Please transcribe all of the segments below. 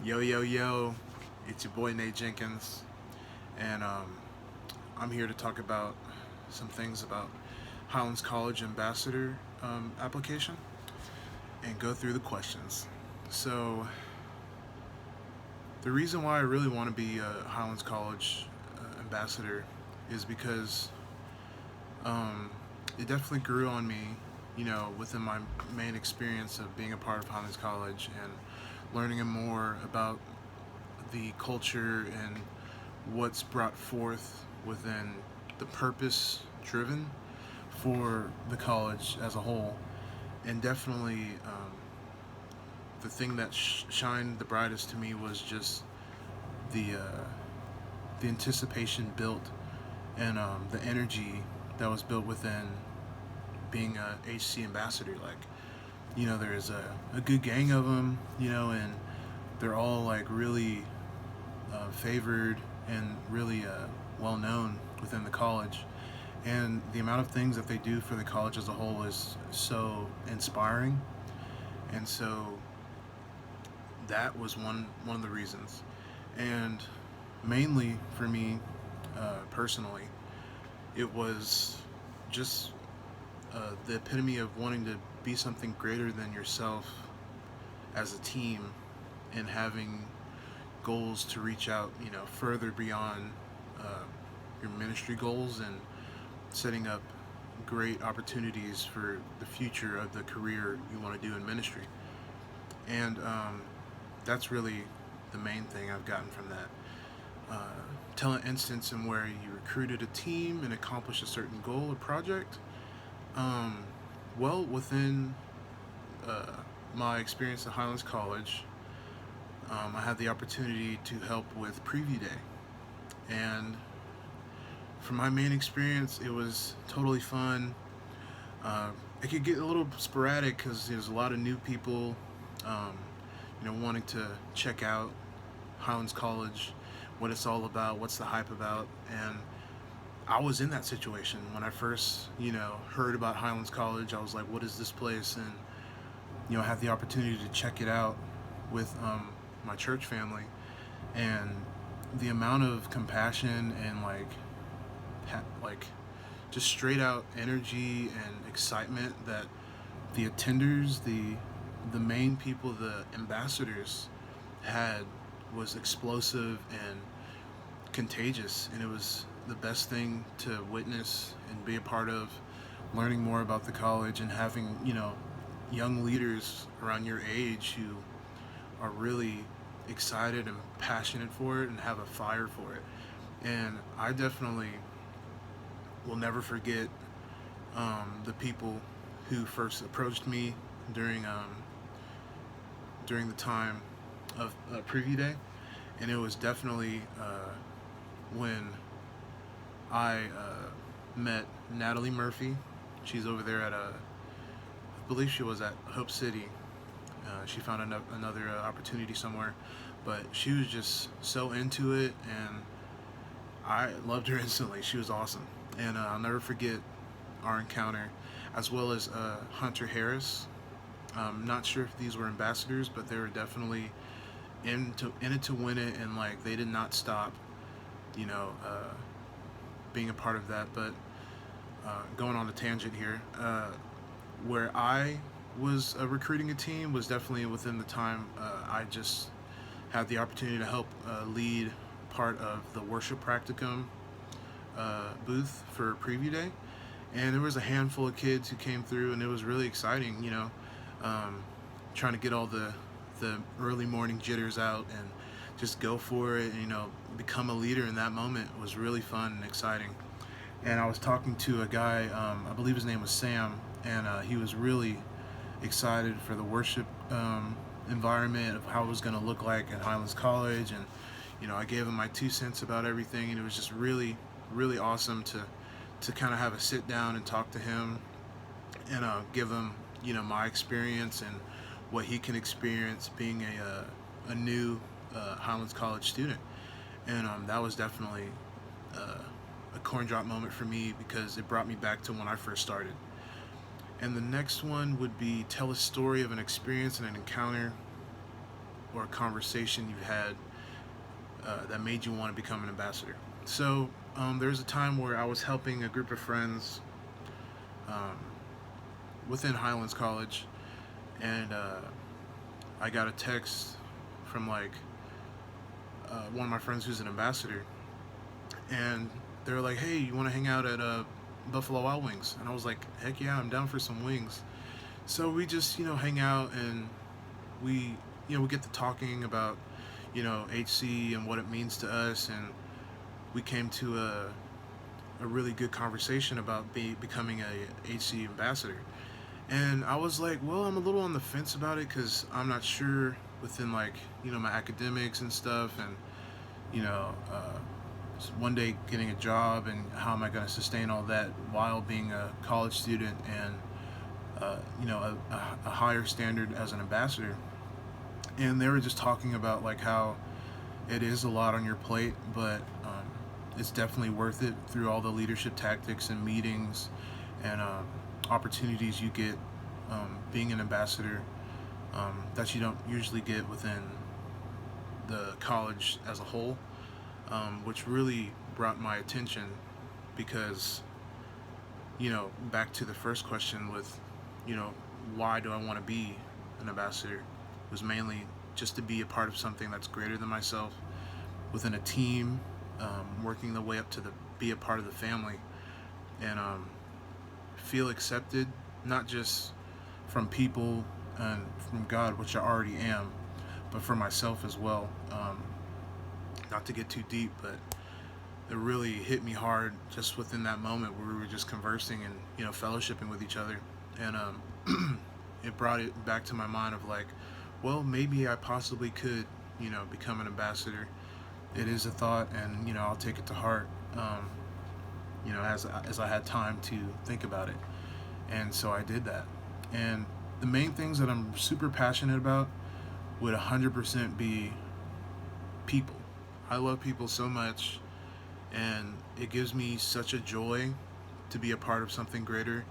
Yo, yo, yo, it's your boy Nate Jenkins, and I'm here to talk about some things about Highlands College Ambassador application and go through the questions. So, the reason why I really want to be a Highlands College Ambassador is because um, it definitely grew on me, within my main experience of being a part of Highlands College and learning more about the culture and what's brought forth within the purpose driven for the college as a whole. And definitely the thing that shined the brightest to me was just the anticipation built and the energy that was built within being a HC ambassador. Like, there's a good gang of them, and they're all like really favored and really well known within the college. And the amount of things that they do for the college as a whole is so inspiring. And so that was one of the reasons. And mainly for me personally, it was just the epitome of wanting to be something greater than yourself as a team and having goals to reach out, further beyond uh, your ministry goals and setting up great opportunities for the future of the career you want to do in ministry. And that's really the main thing I've gotten from that. Tell an instance in where you recruited a team and accomplished a certain goal or project. Um, well, within uh, my experience at Highlands College, I had the opportunity to help with Preview Day. And from my main experience, it was totally fun. Uh, it could get a little sporadic because there's a lot of new people, um, wanting to check out Highlands College, what it's all about, what's the hype about. And I was in that situation when I first, heard about Highlands College. I was like, what is this place? And, I had the opportunity to check it out with my church family. And the amount of compassion and like just straight out energy and excitement that the attenders, the main people, the ambassadors had was explosive and contagious, and it was the best thing to witness and be a part of, learning more about the college and having young leaders around your age who are really excited and passionate for it and have a fire for it. And I definitely will never forget the people who first approached me during during the time of Preview Day, and it was definitely when I met Natalie Murphy. She's over there at I believe she was at Hope City. She found another opportunity somewhere, but she was just so into it, and I loved her instantly. She was awesome, and I'll never forget our encounter, as well as Hunter Harris. Not sure if these were ambassadors, but they were definitely in it to win it, and like they did not stop, you know, uh, being a part of that. But going on a tangent here, where I was recruiting a team was definitely within the time I just had the opportunity to help lead part of the worship practicum booth for Preview Day, and there was a handful of kids who came through, and it was really exciting. Trying to get all the early morning jitters out and just go for it. And, become a leader in that moment was really fun and exciting. And I was talking to a guy, I believe his name was Sam, and he was really excited for the worship environment of how it was going to look like at Highlands College. And I gave him my 2 cents about everything, and it was just really, really awesome to kind of have a sit down and talk to him and give him my experience and what he can experience being a new Highlands College student. And that was definitely a coin drop moment for me because it brought me back to when I first started. And the next one would be tell a story of an experience and an encounter or a conversation you've had that made you want to become an ambassador. So there was a time where I was helping a group of friends um, within Highlands College, and I got a text from like one of my friends who's an ambassador, and they were like, "Hey, you want to hang out at Buffalo Wild Wings?" And I was like, "Heck yeah, I'm down for some wings." So we just hang out, and we we get to talking about HC and what it means to us, and we came to a really good conversation about becoming a HC ambassador. And I was like, well, I'm a little on the fence about it because I'm not sure within like my academics and stuff, and you know uh, one day getting a job, and how am I going to sustain all that while being a college student, and a higher standard as an ambassador. And they were just talking about like how it is a lot on your plate, but it's definitely worth it through all the leadership tactics and meetings and opportunities you get being an ambassador, that you don't usually get within the college as a whole, which really brought my attention because, back to the first question with, you know, why do I want to be an ambassador, was mainly just to be a part of something that's greater than myself within a team, working the way up to be a part of the family, and feel accepted, not just from people and from God, which I already am, but for myself as well. Not to get too deep, but it really hit me hard just within that moment where we were just conversing and fellowshipping with each other, and it brought it back to my mind of like, well, maybe I possibly could become an ambassador. It is a thought, and I'll take it to heart. As I had time to think about it, and so I did that. And the main things that I'm super passionate about would 100% be people. I love people so much, and it gives me such a joy to be a part of something greater,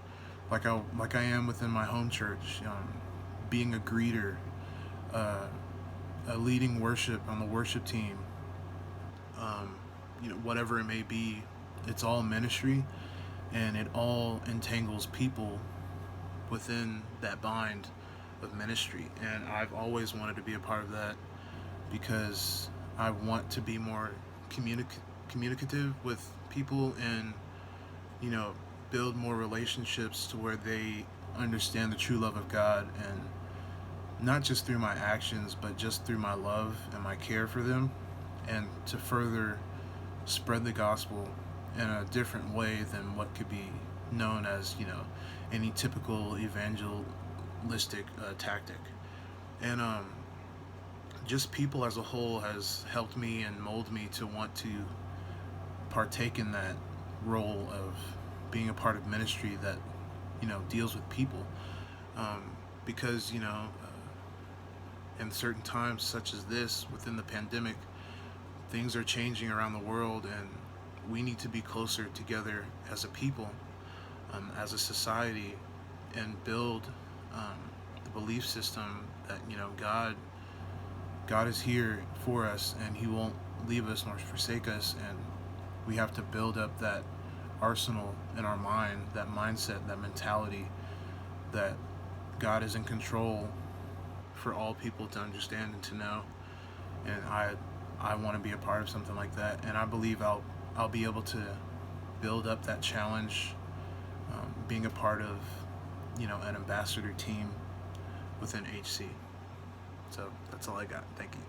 like I am within my home church, being a greeter, uh, a leading worship on the worship team, whatever it may be. It's all ministry, and it all entangles people within that bind of ministry. And I've always wanted to be a part of that because I want to be more communicative with people, and you know build more relationships to where they understand the true love of God, and not just through my actions, but just through my love and my care for them, and to further spread the gospel in a different way than what could be known as any typical evangelistic tactic. And just people as a whole has helped me and mold me to want to partake in that role of being a part of ministry that deals with people, because in certain times such as this within the pandemic, things are changing around the world, and we need to be closer together as a people, as a society, and build the belief system that God is here for us, and He won't leave us nor forsake us. And we have to build up that arsenal in our mind, that mindset, that mentality, that God is in control for all people to understand and to know. And I want to be a part of something like that, and I believe I'll be able to build up that challenge, being a part of an ambassador team within HC. So that's all I got. Thank you.